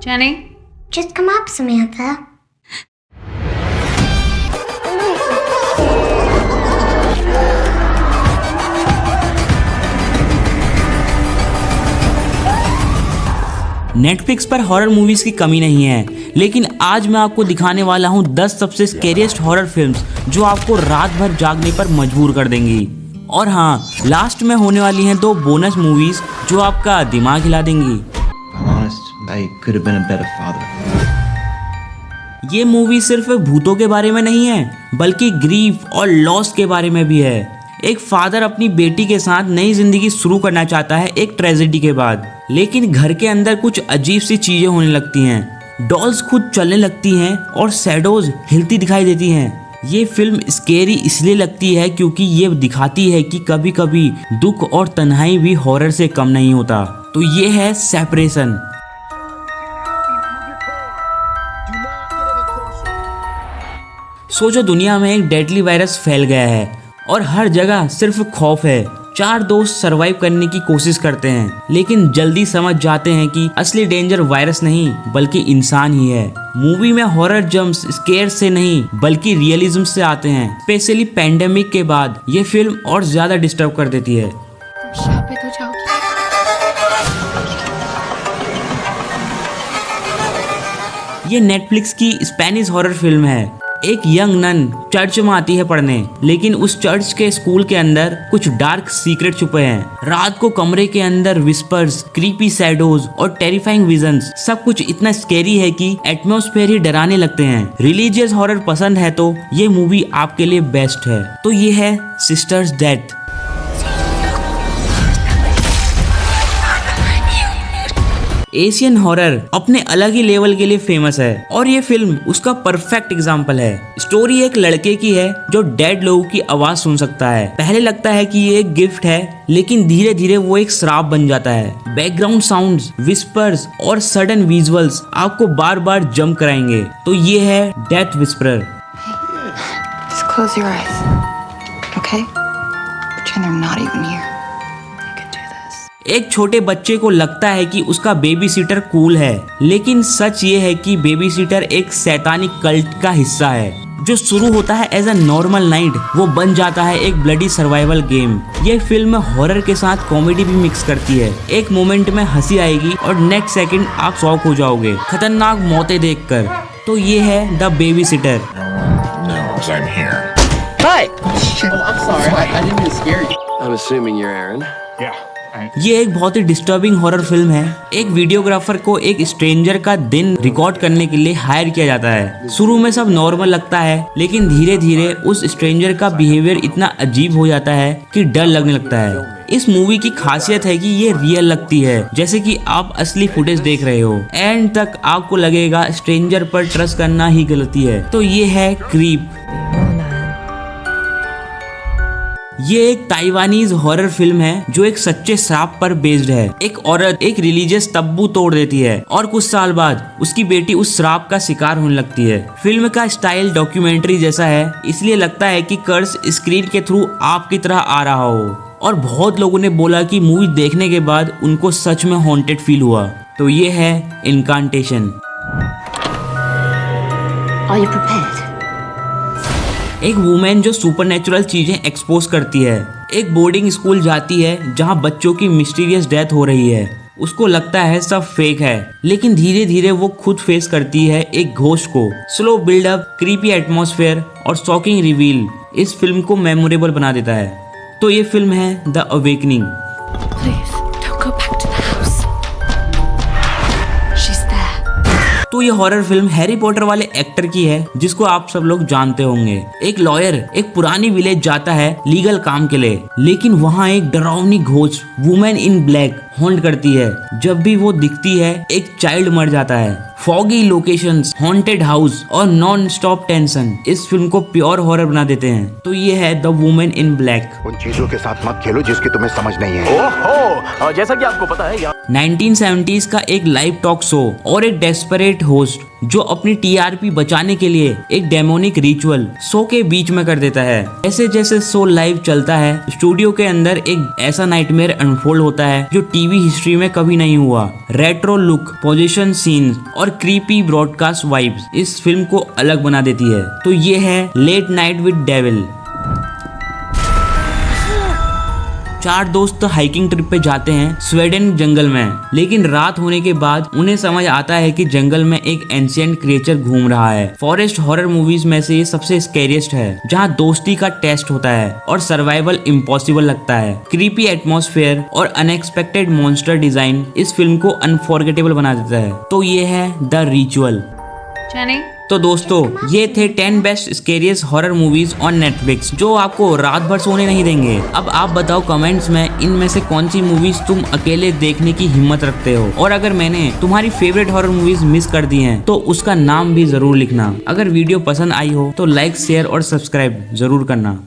Jenny? Just come up, Samantha. Netflix पर horror movies की कमी नहीं है, लेकिन आज मैं आपको दिखाने वाला हूँ 10 सबसे स्कैरिएस्ट हॉरर फिल्म्स जो आपको रात भर जागने पर मजबूर कर देंगी। और हाँ, लास्ट में होने वाली हैं 2 बोनस मूवीज जो आपका दिमाग हिला देंगी। ये मूवी सिर्फ भूतों के बारे में नहीं है, बल्कि ग्रीफ और लॉस के बारे में भी है। एक फादर अपनी बेटी के साथ नई जिंदगी शुरू करना चाहता है एक ट्रेजेडी के बाद, लेकिन घर के अंदर कुछ अजीब सी चीजें होने लगती हैं। डॉल्स खुद चलने लगती हैं और शैडोज हिलती दिखाई देती हैं। ये फिल्म स्केरी इसलिए लगती है क्योंकि ये दिखाती है कि कभी कभी दुख और तन्हाई भी हॉरर से कम नहीं होता। तो ये है सेपरेशन। सोचो, दुनिया में एक डेडली वायरस फैल गया है और हर जगह सिर्फ खौफ है। 4 दोस्त सरवाइव करने की कोशिश करते हैं, लेकिन जल्दी समझ जाते हैं कि असली डेंजर वायरस नहीं बल्कि इंसान ही है। मूवी में हॉरर जंप्स स्केयर से नहीं बल्कि रियलिज्म से आते हैं। स्पेशली पैंडेमिक के बाद ये फिल्म और ज्यादा डिस्टर्ब कर देती है। ये नेटफ्लिक्स की स्पेनिश हॉरर फिल्म है। एक यंग नन चर्च में आती है पढ़ने, लेकिन उस चर्च के स्कूल के अंदर कुछ डार्क सीक्रेट छुपे हैं। रात को कमरे के अंदर विस्पर्स, क्रीपी शैडोज और टेरिफाइंग विजन्स, सब कुछ इतना स्कैरी है कि एटमॉस्फेयर ही डराने लगते हैं। रिलीजियस हॉरर पसंद है तो ये मूवी आपके लिए बेस्ट है। तो ये है सिस्टर्स डेथ। एशियन हॉरर अपने अलग ही लेवल के लिए फेमस है और ये फिल्म उसका परफेक्ट एग्जाम्पल है। स्टोरी एक लड़के की है जो डेड लोगों की आवाज सुन सकता है। पहले लगता है कि ये एक गिफ्ट है, लेकिन धीरे धीरे वो एक श्राप बन जाता है। बैकग्राउंड साउंड्स, विस्पर्स और सडन विजुअल्स आपको बार बार जंप कराएंगे। तो ये है death whisperer. Just close your eyes, okay? Pretend they're not even here. एक छोटे बच्चे को लगता है कि उसका बेबी सीटर कूल है, लेकिन सच ये है कि बेबी सीटर एक शैतानी कल्ट का हिस्सा है। जो शुरू होता है एज अ नॉर्मल नाइट, वो बन जाता है एक ब्लडी सर्वाइवल गेम। ये फिल्म हॉरर के साथ कॉमेडी भी मिक्स करती है। एक मोमेंट में हंसी आएगी और नेक्स्ट सेकंड आप शॉक हो जाओगे खतरनाक मौतें देखकर। तो ये है द बेबी सीटर। ये एक बहुत ही डिस्टर्बिंग हॉरर फिल्म है। एक वीडियोग्राफर को एक स्ट्रेंजर का दिन रिकॉर्ड करने के लिए हायर किया जाता है। शुरू में सब नॉर्मल लगता है, लेकिन धीरे धीरे उस स्ट्रेंजर का बिहेवियर इतना अजीब हो जाता है कि डर लगने लगता है। इस मूवी की खासियत है कि ये रियल लगती है, जैसे कि आप असली फुटेज देख रहे हो। एंड तक आपको लगेगा स्ट्रेंजर पर ट्रस्ट करना ही गलती है। तो ये है क्रीप। ये एक ताइवानीज हॉरर फिल्म है जो एक सच्चे श्राप पर बेस्ड है। एक औरत एक रिलीजियस तब्बू तोड़ देती है और कुछ साल बाद उसकी बेटी उस श्राप का शिकार होने लगती है। फिल्म का स्टाइल डॉक्यूमेंट्री जैसा है, इसलिए लगता है कि कर्स स्क्रीन के थ्रू आपकी तरह आ रहा हो। और बहुत लोगों ने बोला कि मूवी देखने के बाद उनको सच में हॉन्टेड फील हुआ। तो ये है इनकांटेशन। Are you prepared? एक वुमेन जो सुपरनेचुरल चीजें एक्सपोज करती है। एक बोर्डिंग स्कूल जाती है जहां बच्चों की मिस्टीरियस डेथ हो रही है। उसको लगता है सब फेक है, लेकिन धीरे धीरे वो खुद फेस करती है एक घोस्ट को। स्लो बिल्डअप, क्रीपी एटमॉस्फेयर और शॉकिंग रिवील इस फिल्म को मेमोरेबल बना देता है। तो ये फिल्म है द अवेकनिंग। तो ये हॉरर फिल्म हैरी पॉटर वाले एक्टर की है जिसको आप सब लोग जानते होंगे। एक लॉयर एक पुरानी विलेज जाता है लीगल काम के लिए, लेकिन वहाँ एक डरावनी ghost women in black haunt करती है। जब भी वो दिखती है एक चाइल्ड मर जाता है। फॉगी लोकेशंस, हॉन्टेड हाउस और नॉन स्टॉप टेंशन इस फिल्म को प्योर हॉरर बना देते हैं। तो ये है द वुमेन इन ब्लैक। उन चीजों के साथ मत खेलो जिसकी तुम्हें समझ नहीं है। ओहो, जैसा कि आपको पता है 1970s का एक लाइव टॉक शो और एक डेस्परेट होस्ट जो अपनी टीआरपी बचाने के लिए एक डेमोनिक रिचुअल शो के बीच में कर देता है। जैसे जैसे शो लाइव चलता है, स्टूडियो के अंदर एक ऐसा नाइटमेयर अनफोल्ड होता है जो टीवी हिस्ट्री में कभी नहीं हुआ। रेट्रो लुक, पोजीशन सीन्स और क्रीपी ब्रॉडकास्ट वाइब्स इस फिल्म को अलग बना देती है। तो ये है लेट नाइट विद डेविल। 4 दोस्त हाइकिंग ट्रिप पे जाते हैं स्वीडन जंगल में, लेकिन रात होने के बाद उन्हें समझ आता है कि जंगल में एक एंशिएंट क्रिएचर घूम रहा है। फॉरेस्ट हॉरर मूवीज में से ये सबसे स्कैरियस्ट है, जहां दोस्ती का टेस्ट होता है और सर्वाइवल इम्पॉसिबल लगता है। क्रीपी एटमॉस्फेयर और अनएक्सपेक्टेड मॉन्स्टर डिजाइन इस फिल्म को अनफॉरगेटेबल बना देता है। तो ये है द रिचुअल। Jenny? तो दोस्तों ये थे 10 best scariest horror movies on Netflix जो आपको रात भर सोने नहीं देंगे। अब आप बताओ कमेंट्स में इनमें से कौन सी मूवीज तुम अकेले देखने की हिम्मत रखते हो, और अगर मैंने तुम्हारी फेवरेट हॉरर मूवीज मिस कर दी हैं तो उसका नाम भी जरूर लिखना। अगर वीडियो पसंद आई हो तो लाइक, शेयर और सब्सक्राइब जरूर करना।